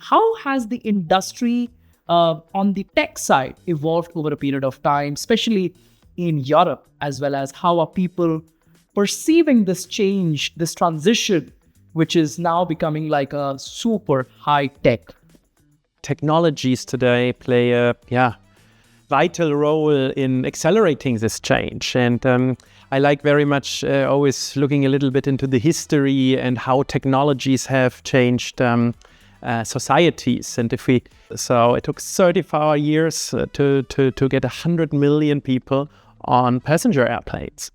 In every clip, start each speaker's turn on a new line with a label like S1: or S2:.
S1: how has the industry on the tech side evolved over a period of time, especially in Europe, as well as how are people perceiving this change, this transition, which is now becoming like a super high tech?
S2: Technologies today play a vital role in accelerating this change. And I like very much always looking a little bit into the history and how technologies have changed societies. And so it took 34 years to get 100 million people on passenger airplanes.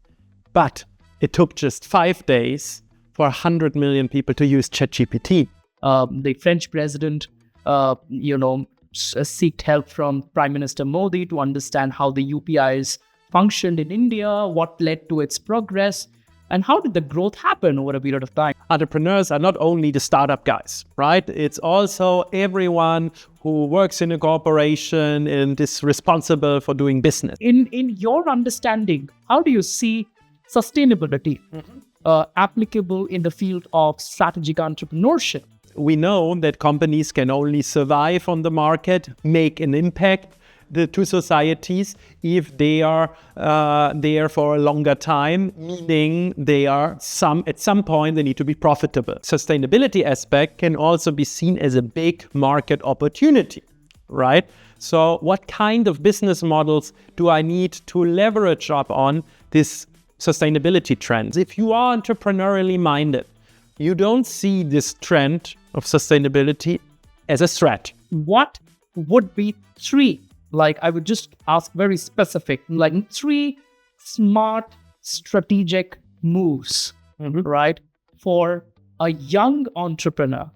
S2: But it took just 5 days for 100 million people to use ChatGPT.
S1: The French president, seeked help from Prime Minister Modi to understand how the UPIs functioned in India, what led to its progress, and how did the growth happen over a period of time.
S2: Entrepreneurs are not only the startup guys, right? It's also everyone who works in a corporation and is responsible for doing business.
S1: In your understanding, how do you see sustainability applicable in the field of strategic entrepreneurship?
S2: We know that companies can only survive on the market, make an impact to societies if they are there for a longer time, meaning at some point they need to be profitable. Sustainability aspect can also be seen as a big market opportunity, right? So what kind of business models do I need to leverage up on this sustainability trends? If you are entrepreneurially minded, you don't see this trend of sustainability as a threat.
S1: What would be I would just ask very specific, 3 smart strategic moves, right, for a young entrepreneur?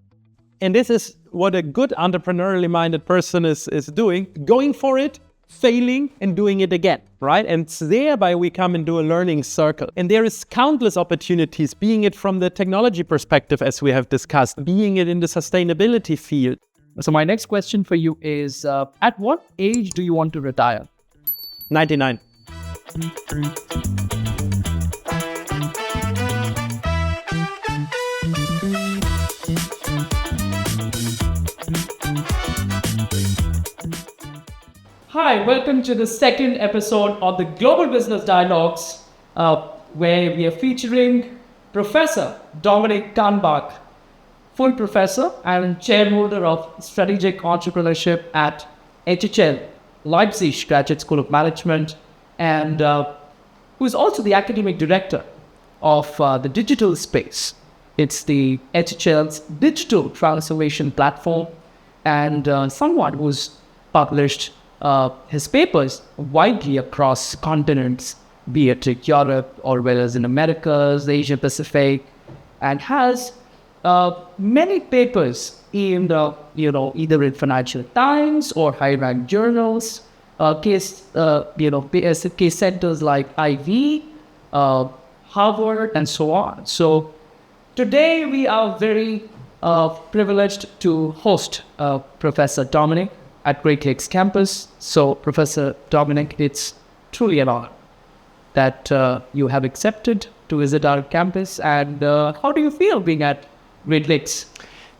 S2: And this is what a good entrepreneurially minded person is doing, going for it, failing and doing it again, right? And thereby we come into a learning circle. And there is countless opportunities, being it from the technology perspective, as we have discussed, being it in the sustainability field.
S1: So my next question for you is, at what age do you want to retire?
S2: 99.
S1: Hi, welcome to the second episode of the Global Business Dialogues, where we are featuring Professor Dominik Kanbach, full professor and chairholder of strategic entrepreneurship at HHL, Leipzig Graduate School of Management, and who is also the academic director of the digital space. It's the HHL's digital transformation platform, and someone who's published his papers widely across continents, be it in Europe or whereas in Americas, Asia Pacific, and has many papers in either in Financial Times or high-ranked journals, case centers like Ivy, Harvard, and so on. So today we are very privileged to host Professor Dominik at Great Lakes campus. So Professor Dominik, it's truly an honor that you have accepted to visit our campus. And how do you feel being at Great Lakes?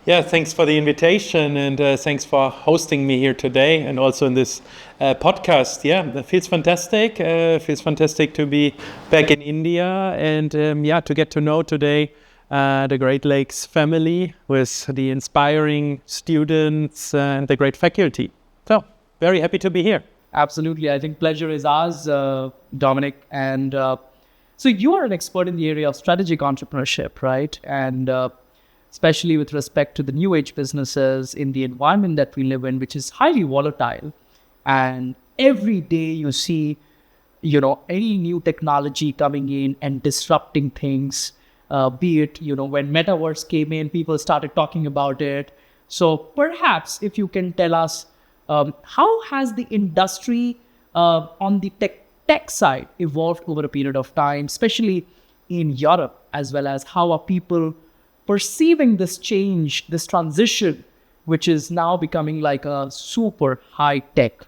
S2: Yeah, thanks for the invitation, and thanks for hosting me here today and also in this podcast. Yeah, it feels fantastic. Feels fantastic to be back in India and to get to know today the Great Lakes family with the inspiring students and the great faculty. So, very happy to be here.
S1: Absolutely. I think pleasure is ours, Dominik. And so you are an expert in the area of strategic entrepreneurship, right? And especially with respect to the new age businesses in the environment that we live in, which is highly volatile. And every day you see, any new technology coming in and disrupting things, be it, when metaverse came in, people started talking about it. So perhaps if you can tell us, how has the industry on the tech side evolved over a period of time, especially in Europe, as well as how are people perceiving this change, this transition, which is now becoming like a super high tech?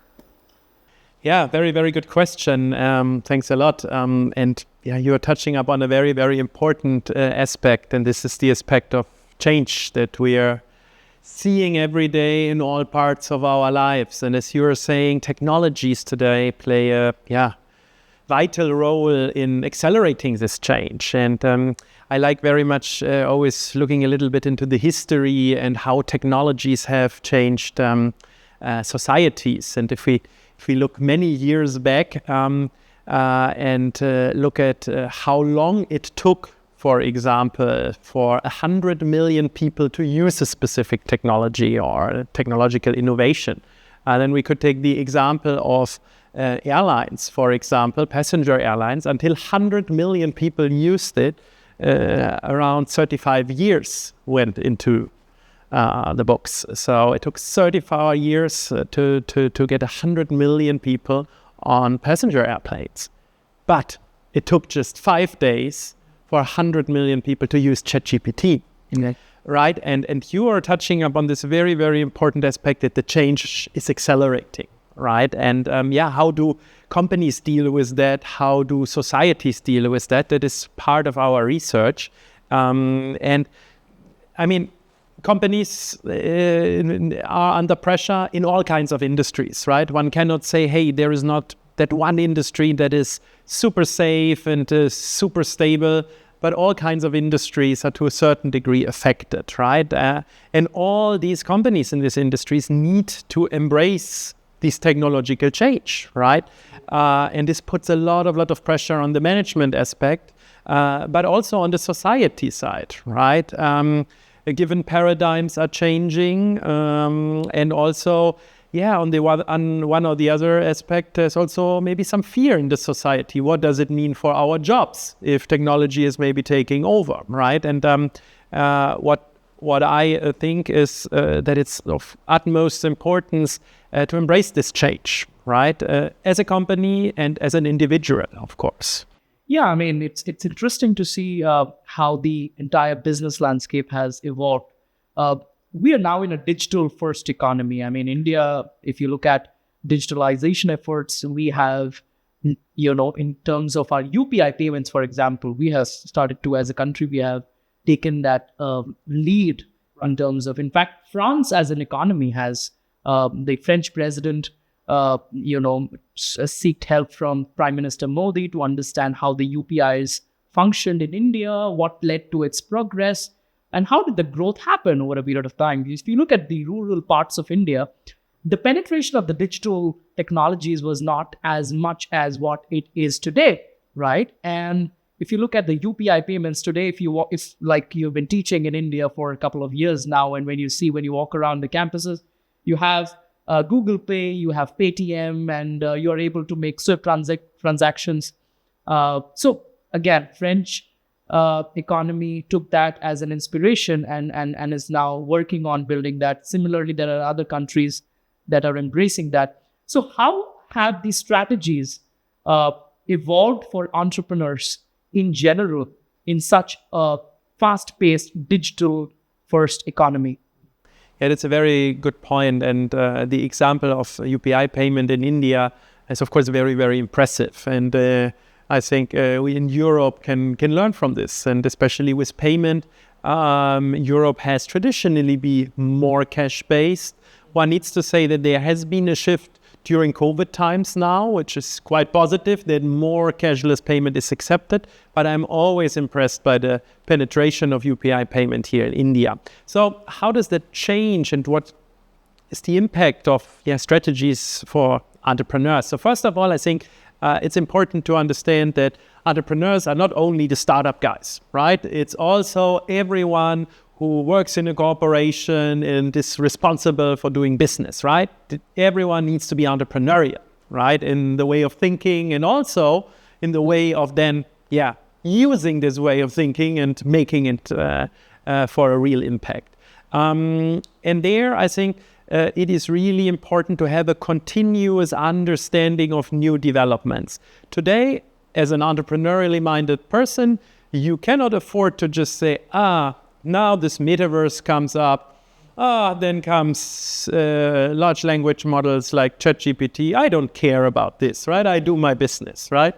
S2: Yeah, very, very good question. Thanks a lot. And you're touching upon a very, very important aspect, and this is the aspect of change that we are seeing every day in all parts of our lives. And as you were saying, technologies today play a vital role in accelerating this change. And I like very much always looking a little bit into the history and how technologies have changed societies. And if we look many years back and look at how long it took, for example, for 100 million people to use a specific technology or technological innovation, then we could take the example of airlines, for example, passenger airlines. Until 100 million people used it, around 35 years went into the books. So it took 35 years to get 100 million people on passenger airplanes. But it took just 5 days for 100 million people to use ChatGPT.
S1: Okay.
S2: Right? And you are touching upon this very, very important aspect that the change is accelerating, right? And how do companies deal with that? How do societies deal with that? That is part of our research. And I mean, companies are under pressure in all kinds of industries, right? One cannot say, hey, there is not that one industry that is super safe and super stable, but all kinds of industries are to a certain degree affected, right? And all these companies in these industries need to embrace this technological change, right? And this puts a lot of pressure on the management aspect, but also on the society side, right? Given paradigms are changing, and also, on one or the other aspect, there's also maybe some fear in the society. What does it mean for our jobs if technology is maybe taking over, right? And what I think is that it's of utmost importance to embrace this change, right? As a company and as an individual, of course.
S1: Yeah, I mean, it's interesting to see how the entire business landscape has evolved. We are now in a digital-first economy. I mean, India, if you look at digitalization efforts, we have, in terms of our UPI payments, for example, we have started to, as a country, we have taken that lead in terms of, in fact, France as an economy has, the French president, seeked help from Prime Minister Modi to understand how the UPIs functioned in India, what led to its progress, and how did the growth happen over a period of time. If you look at the rural parts of India, the penetration of the digital technologies was not as much as what it is today, right? And if you look at the UPI payments today, if like you've been teaching in India for a couple of years now, and when you walk around the campuses, you have Google Pay, you have Paytm, and you're able to make Swift transactions. So again, French economy took that as an inspiration and is now working on building that. Similarly, there are other countries that are embracing that. So how have these strategies evolved for entrepreneurs in general in such a fast-paced digital-first economy?
S2: Yeah, that's a very good point. And the example of UPI payment in India is, of course, very, very impressive. And I think we in Europe can learn from this. And especially with payment, Europe has traditionally been more cash-based. One needs to say that there has been a shift during COVID times now, which is quite positive, that more cashless payment is accepted. But I'm always impressed by the penetration of UPI payment here in India. So how does that change, and what is the impact of strategies for entrepreneurs? So first of all, I think it's important to understand that entrepreneurs are not only the startup guys, right? It's also everyone who works in a corporation and is responsible for doing business, right? Everyone needs to be entrepreneurial, right? In the way of thinking, and also in the way of then, using this way of thinking and making it for a real impact. And there, I think it is really important to have a continuous understanding of new developments. Today, as an entrepreneurially minded person, you cannot afford to just say, now this metaverse comes up, then comes large language models like ChatGPT. I don't care about this, right? I do my business, right?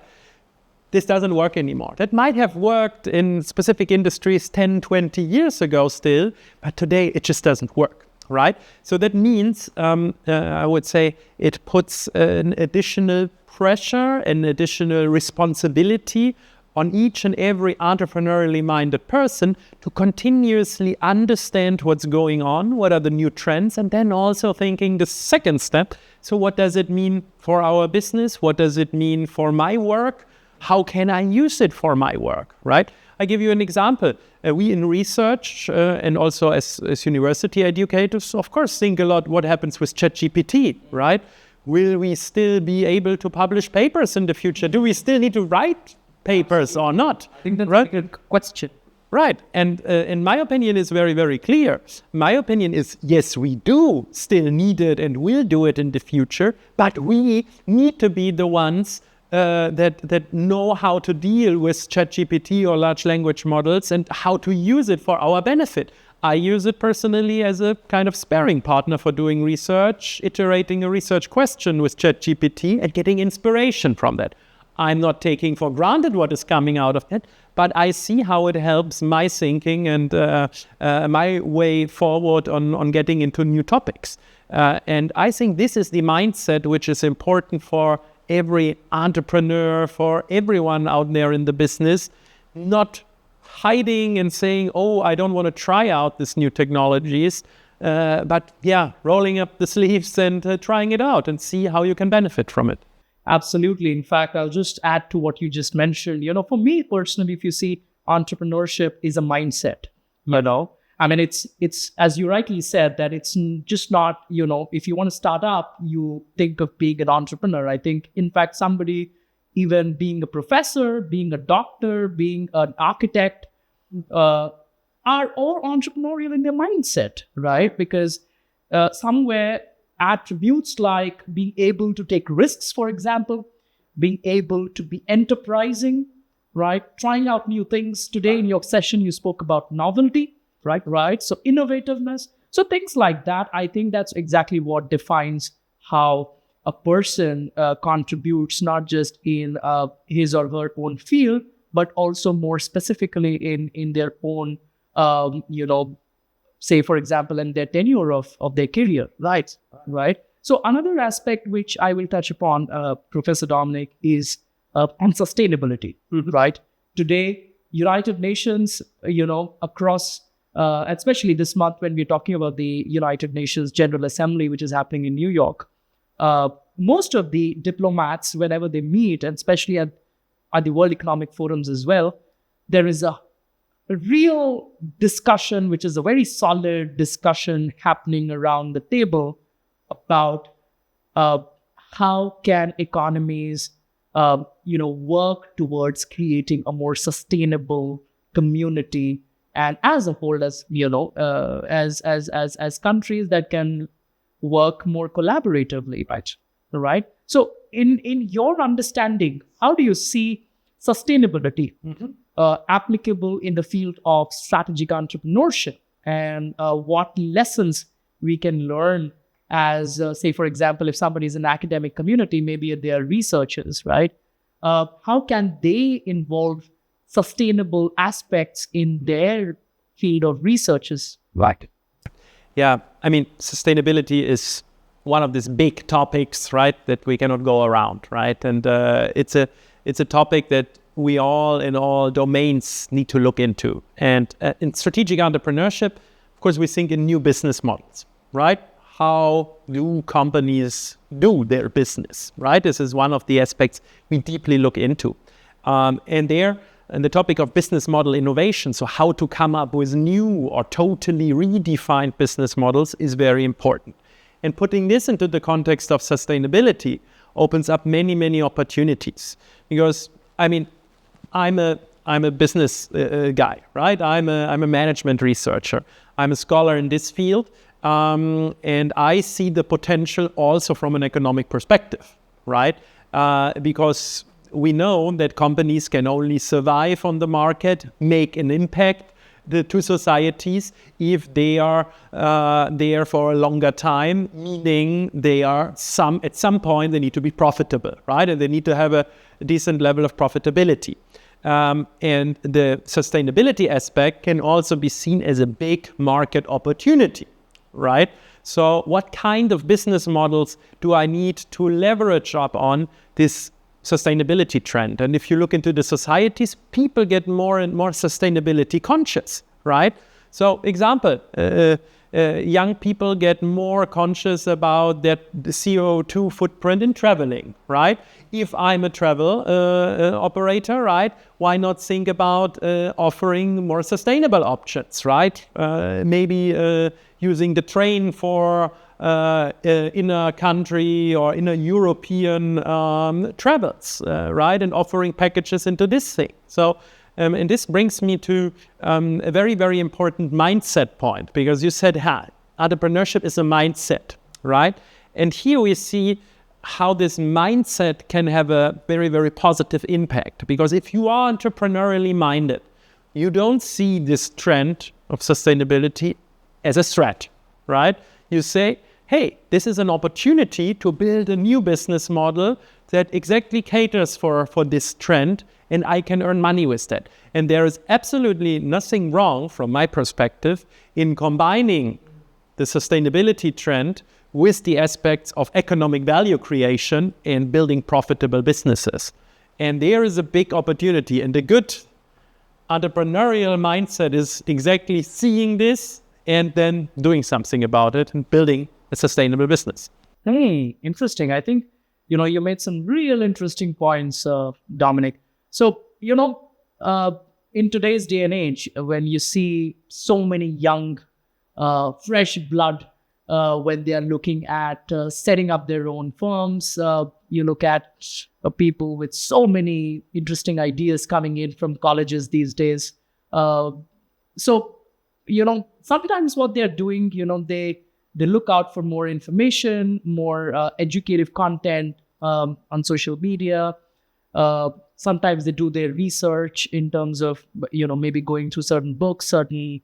S2: This doesn't work anymore. That might have worked in specific industries 10, 20 years ago still, but today it just doesn't work, right? So that means, I would say, it puts an additional pressure, an additional responsibility on each and every entrepreneurially minded person to continuously understand what's going on, what are the new trends, and then also thinking the second step. So what does it mean for our business? What does it mean for my work? How can I use it for my work, right? I give you an example. We in research and also as university educators, of course, think a lot what happens with ChatGPT, right? Will we still be able to publish papers in the future? Do we still need to write papers or not?
S1: I think that's
S2: right?
S1: a good question.
S2: Right. And in my opinion is very, very clear. My opinion is, yes, we do still need it and will do it in the future, but we need to be the ones that know how to deal with ChatGPT or large language models and how to use it for our benefit. I use it personally as a kind of sparring partner for doing research, iterating a research question with ChatGPT and getting inspiration from that. I'm not taking for granted what is coming out of that, but I see how it helps my thinking and my way forward on getting into new topics. And I think this is the mindset which is important for every entrepreneur, for everyone out there in the business, not hiding and saying, oh, I don't want to try out these new technologies, but yeah, rolling up the sleeves and trying it out and see how you can benefit from it.
S1: Absolutely. In fact, I'll just add to what you just mentioned. For me personally, if you see, entrepreneurship is a mindset. I mean, it's as you rightly said, that it's just not, if you want to start up, you think of being an entrepreneur. I think, in fact, somebody even being a professor, being a doctor, being an architect, are all entrepreneurial in their mindset, right? Because somewhere attributes like being able to take risks, for example, being able to be enterprising, right? Trying out new things. Today in your session, you spoke about novelty, right? So innovativeness. So things like that, I think that's exactly what defines how a person contributes, not just in his or her own field, but also more specifically in their own, say, for example, in their tenure of their career, right? So another aspect which I will touch upon, Professor Dominik, is on sustainability, right? Today, United Nations, across, especially this month when we're talking about the United Nations General Assembly, which is happening in New York, most of the diplomats, whenever they meet, and especially at the World Economic Forums as well, there is a real discussion, which is a very solid discussion happening around the table about how can economies, work towards creating a more sustainable community, and as a whole, as as countries that can work more collaboratively, right? So, in your understanding, how do you see sustainability applicable in the field of strategic entrepreneurship, and what lessons we can learn as, say, for example, if somebody is in academic community, maybe they are researchers, right? How can they involve sustainable aspects in their field of researches?
S2: Right. Yeah, I mean, sustainability is one of these big topics, right, that we cannot go around, right? And it's a topic that we all in all domains need to look into. And in strategic entrepreneurship, of course, we think in new business models, right? How do companies do their business, right? This is one of the aspects we deeply look into. And the topic of business model innovation, so how to come up with new or totally redefined business models, is very important. And putting this into the context of sustainability opens up many, many opportunities. Because, I mean, I'm a business guy, right? I'm a management researcher. I'm a scholar in this field. And I see the potential also from an economic perspective, right? Because we know that companies can only survive on the market, make an impact to societies if they are there for a longer time, meaning at some point they need to be profitable, right? And they need to have a decent level of profitability. And the sustainability aspect can also be seen as a big market opportunity, right? So what kind of business models do I need to leverage up on this sustainability trend? And if you look into the societies, people get more and more sustainability conscious, right? So example, young people get more conscious about their CO2 footprint in traveling, right? If I'm a travel operator, right, why not think about offering more sustainable options, right? Maybe using the train for in a country or in a European travels, right? And offering packages into this thing. So, and this brings me to a very, very important mindset point, because you said, entrepreneurship is a mindset, right? And here we see how this mindset can have a very, very positive impact. Because if you are entrepreneurially minded, you don't see this trend of sustainability as a threat, right? You say, hey, this is an opportunity to build a new business model that exactly caters for this trend, and I can earn money with that. And there is absolutely nothing wrong, from my perspective, in combining the sustainability trend with the aspects of economic value creation and building profitable businesses. And there is a big opportunity, and the good entrepreneurial mindset is exactly seeing this and then doing something about it and building a sustainable business.
S1: Hey, interesting. I think, you made some real interesting points, Dominik. So, in today's day and age, when you see so many young, fresh blood, when they are looking at setting up their own firms, you look at people with so many interesting ideas coming in from colleges these days. So, sometimes what they're doing, they look out for more information, more educative content on social media. Sometimes they do their research in terms of, maybe going through certain books, certain,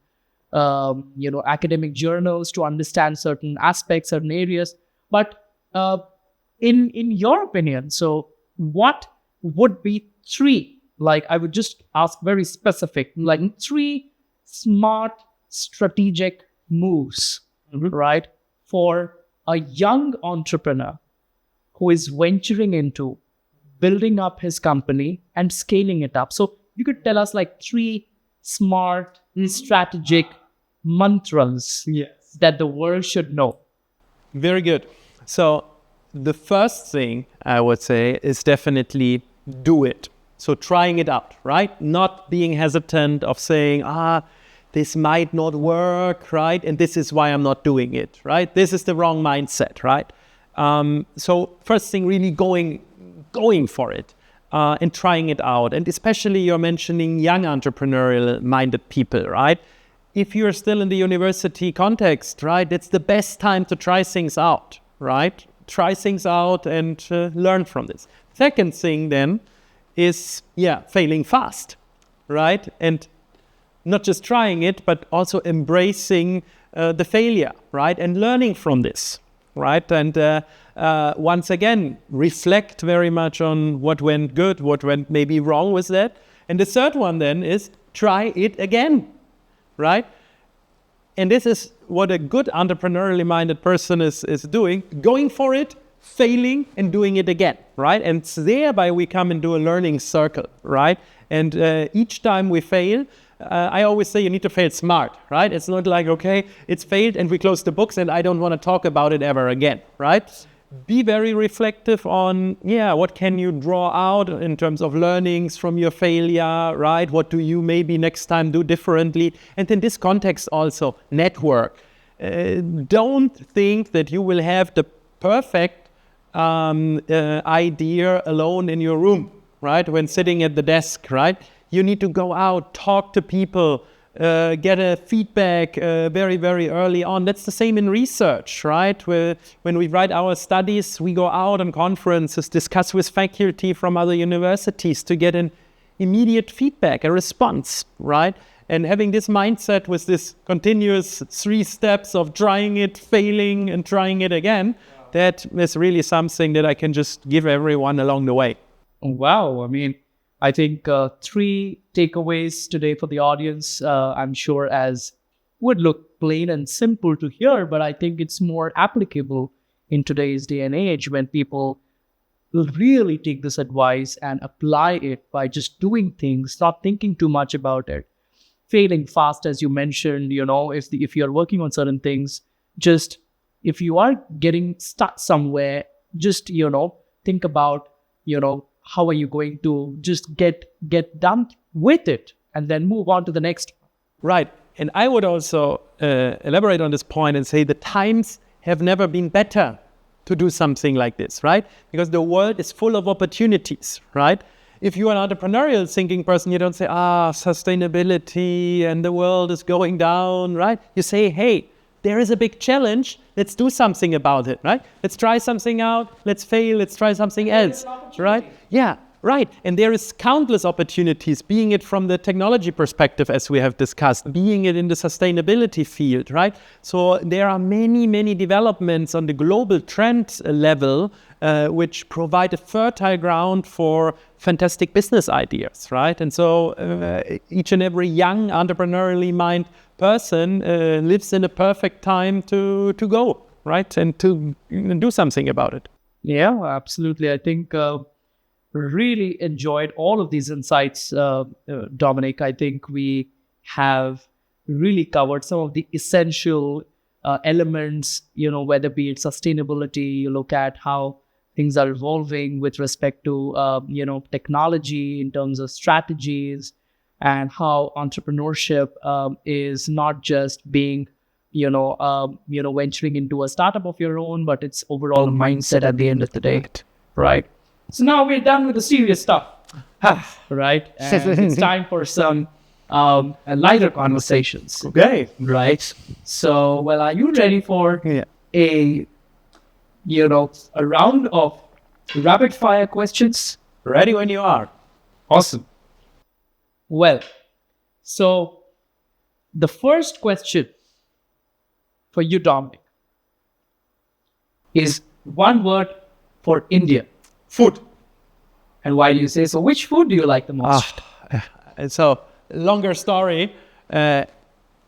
S1: academic journals to understand certain aspects, certain areas. But in your opinion, so what would be three, like I would just ask very specific, like three smart strategic moves, right, for a young entrepreneur who is venturing into building up his company and scaling it up? So you could tell us like three smart strategic mantras that the world should know.
S2: Very good. So the first thing I would say is definitely do it. So trying it out, right? Not being hesitant of saying, this might not work, right? And this is why I'm not doing it, right? This is the wrong mindset, right? So first thing, really going for it and trying it out. And especially you're mentioning young entrepreneurial minded people, right? If you're still in the university context, right, it's the best time to try things out, right? Try things out and learn from this. Second thing then is, failing fast, right? And not just trying it, but also embracing the failure, right? And learning from this, right? And once again, reflect very much on what went good, what went maybe wrong with that. And the third one then is try it again, right? And this is what a good entrepreneurially minded person is doing, going for it, failing, and doing it again, right? And thereby we come into a learning circle, right? And each time we fail, I always say you need to fail smart, right? It's not like, okay, it's failed and we close the books and I don't want to talk about it ever again, right? Be very reflective on, what can you draw out in terms of learnings from your failure, right? What do you maybe next time do differently? And in this context also, network. Don't think that you will have the perfect idea alone in your room, right? When sitting at the desk, right? You need to go out, talk to people, get a feedback very, very early on. That's the same in research, right? When we write our studies, we go out on conferences, discuss with faculty from other universities to get an immediate feedback, a response, right? And having this mindset with this continuous 3 steps of trying it, failing, and trying it again, that is really something that I can just give everyone along the way.
S1: Wow. I mean, I think 3 takeaways today for the audience. I'm sure as would look plain and simple to hear, but I think it's more applicable in today's day and age when people will really take this advice and apply it by just doing things, not thinking too much about it. Failing fast, as you mentioned, if you're working on certain things, just if you are getting stuck somewhere, just think about how are you going to just get done with it and then move on to the next.
S2: Right. And I would also elaborate on this point and say the times have never been better to do something like this, right? Because the world is full of opportunities, right? If you're an entrepreneurial thinking person, you don't say, sustainability and the world is going down, right? You say, hey, there is a big challenge. Let's do something about it, right? Let's try something out. Let's fail. Let's try something else, right? Yeah, right. And there is countless opportunities, being it from the technology perspective, as we have discussed, being it in the sustainability field, right? So there are many, many developments on the global trend level which provide a fertile ground for fantastic business ideas, right? And so each and every young entrepreneurially minded person lives in a perfect time to go, right? And to do something about it.
S1: Yeah, absolutely. I think really enjoyed all of these insights, Dominik. I think we have really covered some of the essential elements, whether be it sustainability, you look at how things are evolving with respect to, technology in terms of strategies, and how entrepreneurship is not just being, venturing into a startup of your own, but it's overall mindset at the end of the day, right? So now we're done with the serious stuff, right? And it's time for some lighter conversations.
S2: Okay.
S1: Right. So, well, are you ready for a round of rapid fire questions?
S2: Ready when you are.
S1: Awesome. Well, so the first question for you, Dominik, is one word for India.
S2: Food.
S1: And why do you say so? Which food do you like the most?
S2: So, longer story. I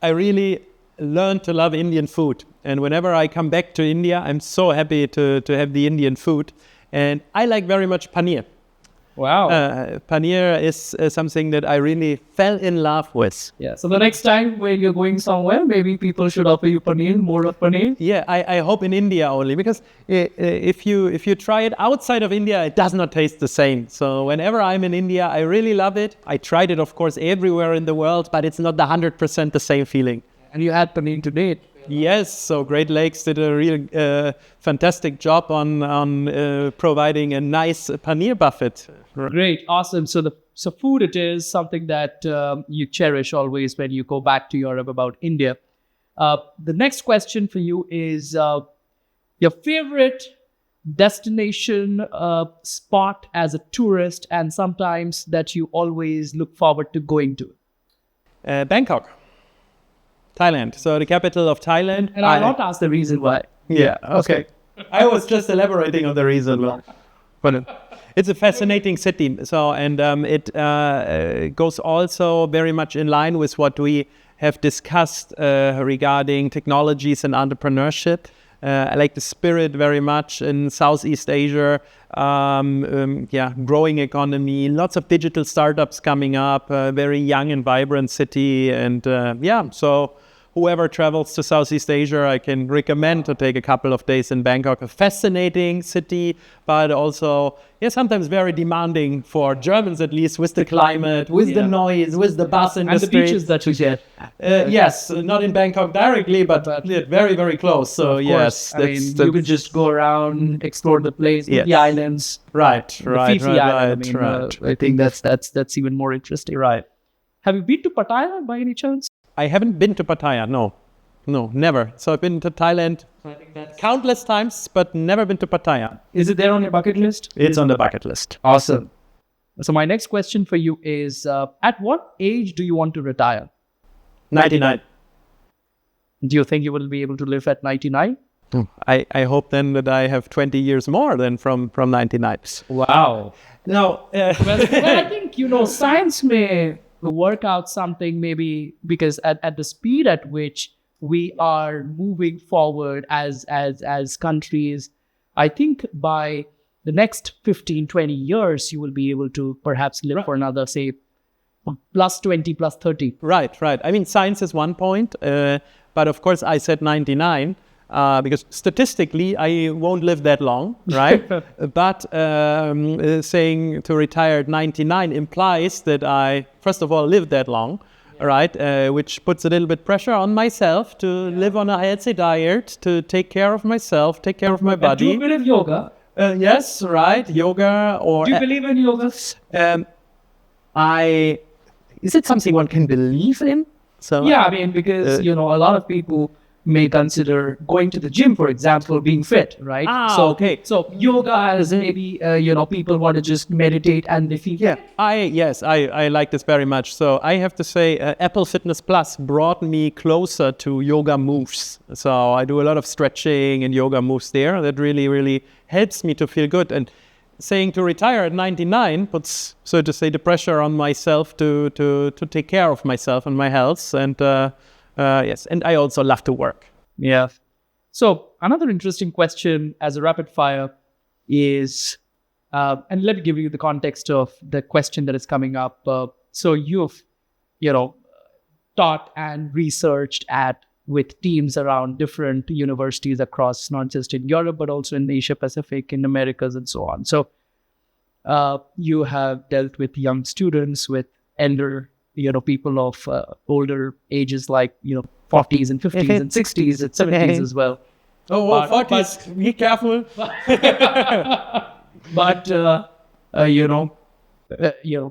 S2: really learned to love Indian food. And whenever I come back to India, I'm so happy to have the Indian food. And I like very much paneer.
S1: Wow.
S2: Paneer is something that I really fell in love with.
S1: Yeah. So the next time when you're going somewhere, maybe people should offer you paneer, more of paneer.
S2: Yeah, I hope in India only, because if you try it outside of India, it does not taste the same. So whenever I'm in India, I really love it. I tried it, of course, everywhere in the world, but it's not the 100% the same feeling.
S1: And you had paneer today.
S2: Yes, so Great Lakes did a real fantastic job on providing a nice paneer buffet.
S1: Great, awesome. So food, it is something that you cherish always when you go back to Europe about India. The next question for you is your favorite destination spot as a tourist, and sometimes that you always look forward to going to.
S2: Bangkok. Thailand. So the capital of Thailand.
S1: And I'll not ask the reason why.
S2: Yeah, okay. I was just elaborating on the reason. But it's a fascinating city. So, and it goes also very much in line with what we have discussed regarding technologies and entrepreneurship. I like the spirit very much in Southeast Asia. Growing economy, lots of digital startups coming up, a very young and vibrant city. And so whoever travels to Southeast Asia, I can recommend to take a couple of days in Bangkok. A fascinating city, but also sometimes very demanding for Germans, at least, with the climate, with the noise, with the bus industry.
S1: And the beaches that you get.
S2: Yes, not in Bangkok directly, but very, very close. So yes,
S1: you can just go around, explore the place, the islands.
S2: Right.
S1: Fiji Island. I think that's even more interesting.
S2: Right.
S1: Have you been to Pattaya by any chance?
S2: I haven't been to Pattaya, no, never. So I've been to Thailand countless times, but never been to Pattaya.
S1: Is it there on your bucket list?
S2: It's on the bucket list.
S1: Awesome. So my next question for you is, at what age do you want to retire?
S2: 99.
S1: Do you think you will be able to live at 99?
S2: I hope then that I have 20 years more than from 99.
S1: Wow.
S2: No.
S1: Well, I think, science may work out something, maybe because at the speed at which we are moving forward as countries, I think by the next 15, 20 years, you will be able to perhaps live for another, say, plus 20, plus 30.
S2: Right. I mean, science is one point, but of course I said 99 because statistically I won't live that long, right? But saying to retire at 99 implies that I, first of all, live that long, right? Which puts a little bit pressure on myself to live on a healthy diet, to take care of myself, take care of my body.
S1: Do you believe yoga?
S2: Yes, right. Yoga or...
S1: Do you believe in yoga?
S2: Is it something one can believe in? So
S1: yeah, I mean, because, a lot of people may consider going to the gym, for example, being fit, right?
S2: Okay.
S1: So yoga as maybe, people want to just meditate and they feel...
S2: Yeah, I like this very much. So I have to say Apple Fitness Plus brought me closer to yoga moves. So I do a lot of stretching and yoga moves there. That really, really helps me to feel good. And saying to retire at 99 puts, so to say, the pressure on myself to take care of myself and my health. And yes, and I also love to work.
S1: Yeah. So another interesting question as a rapid fire is, and let me give you the context of the question that is coming up. So you've, taught and researched with teams around different universities across, not just in Europe, but also in Asia Pacific, in Americas, and so on. So you have dealt with young students, with elder, people of older ages, like, 40s and 50s and 60s and 70s as well.
S2: Oh, 40s, be careful.
S1: But,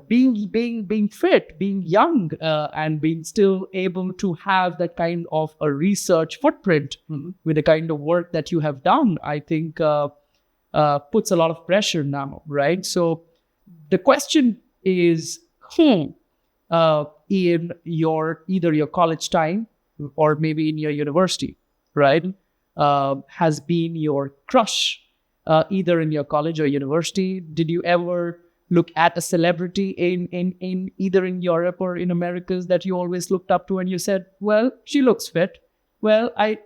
S1: being fit, being young, and being still able to have that kind of a research footprint with the kind of work that you have done, I think puts a lot of pressure now, right? So the question is, in either your college time or maybe in your university, right, has been your crush, either in your college or university? Did you ever look at a celebrity in either in Europe or in Americas that you always looked up to and you said, well, she looks fit. Well, I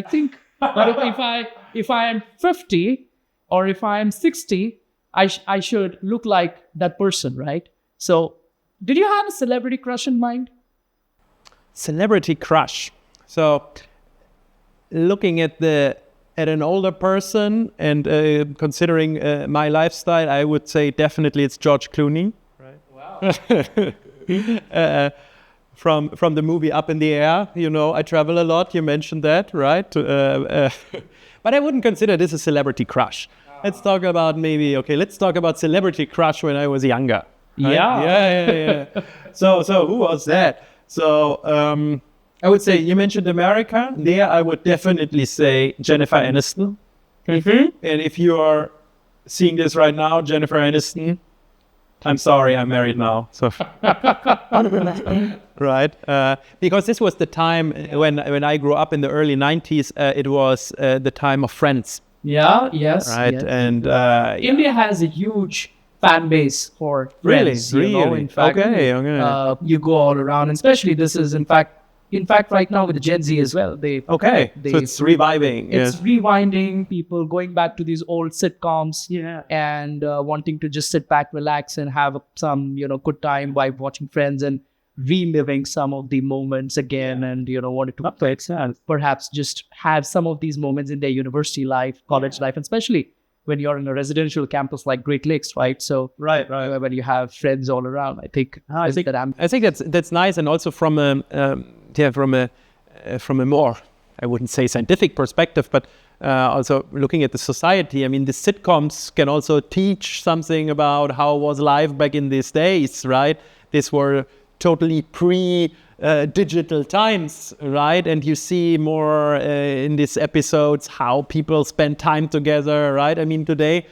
S1: think if I am 50 or if I am 60, I should look like that person, right? So did you have a celebrity crush in mind?
S2: Celebrity crush. So looking at an older person and considering my lifestyle, I would say definitely it's George Clooney.
S1: Right. Wow.
S2: From the movie Up in the Air, I travel a lot. You mentioned that, right? But I wouldn't consider this a celebrity crush. Let's talk about let's talk about celebrity crush when I was younger. Right?
S1: Yeah.
S2: So who was that? So I would say you mentioned America. There, I would definitely say Jennifer Aniston.
S1: Mm-hmm.
S2: And if you are seeing this right now, Jennifer Aniston, I'm sorry, I'm married now. So right, because this was the time when I grew up in the early 90s. It was the time of Friends.
S1: Yeah. Yes.
S2: Right.
S1: Yes.
S2: And
S1: India has a huge fan base for Friends.
S2: Really?
S1: In fact,
S2: Okay.
S1: you go all around, and especially this is in fact right now with the Gen Z as well. So
S2: it's reviving.
S1: It's rewinding, people going back to these old sitcoms, and wanting to just sit back, relax, and have some good time by watching Friends and reliving some of the moments again, and wanted to perhaps just have some of these moments in their university life, college life, and especially when you're in a residential campus like Great Lakes, right? So
S2: right.
S1: When you have friends all around, I think
S2: that's nice, and also from a more, I wouldn't say scientific perspective, but also looking at the society. I mean, the sitcoms can also teach something about how was life back in these days, right? These were totally pre-digital times, right? And you see more in these episodes how people spend time together, right? I mean, today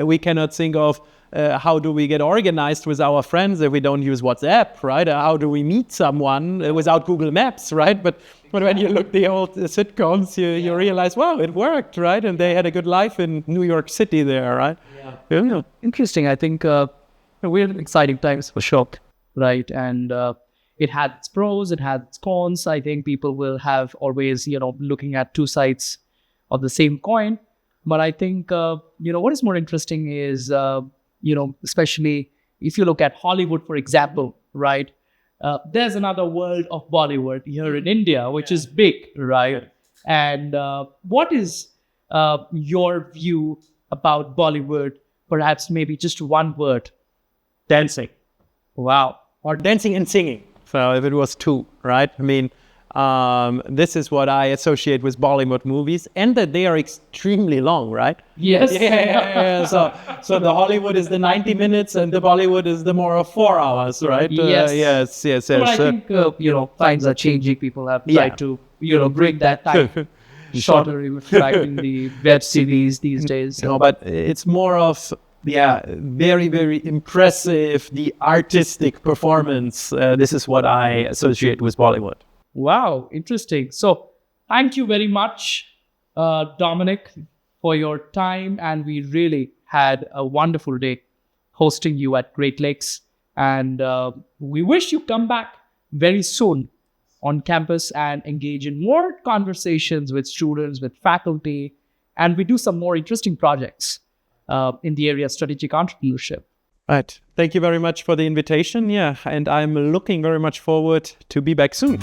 S2: we cannot think of how do we get organized with our friends if we don't use WhatsApp, right? How do we meet someone without Google Maps, right? But when you look the old sitcoms, you realize, wow, it worked, right? And they had a good life in New York City there, right?
S1: Yeah. Interesting. I think we're in exciting times for sure. right? And it had its pros, it had its cons. I think people will have always, looking at two sides of the same coin. But I think, what is more interesting is, especially if you look at Hollywood, for example, right? There's another world of Bollywood here in India, which is big, right? And what is your view about Bollywood? Perhaps maybe just one word.
S2: Dancing.
S1: Wow.
S2: Or dancing and singing. So if it was two, right? I mean, this is what I associate with Bollywood movies, and that they are extremely long, right?
S1: Yes.
S2: Yeah. So the Hollywood is the 90 minutes, and the Bollywood is the more of 4 hours, right?
S1: Yes.
S2: Yes.
S1: But I think, times are changing. People have tried to, bring that time shorter, reflecting the web series these days.
S2: But it's more of, very, very impressive, the artistic performance. This is what I associate with Bollywood.
S1: Wow, interesting. So thank you very much, Dominik, for your time. And we really had a wonderful day hosting you at Great Lakes. And we wish you come back very soon on campus and engage in more conversations with students, with faculty, and we do some more interesting projects in the area of strategic entrepreneurship.
S2: Right. Thank you very much for the invitation. Yeah. And I'm looking very much forward to be back soon.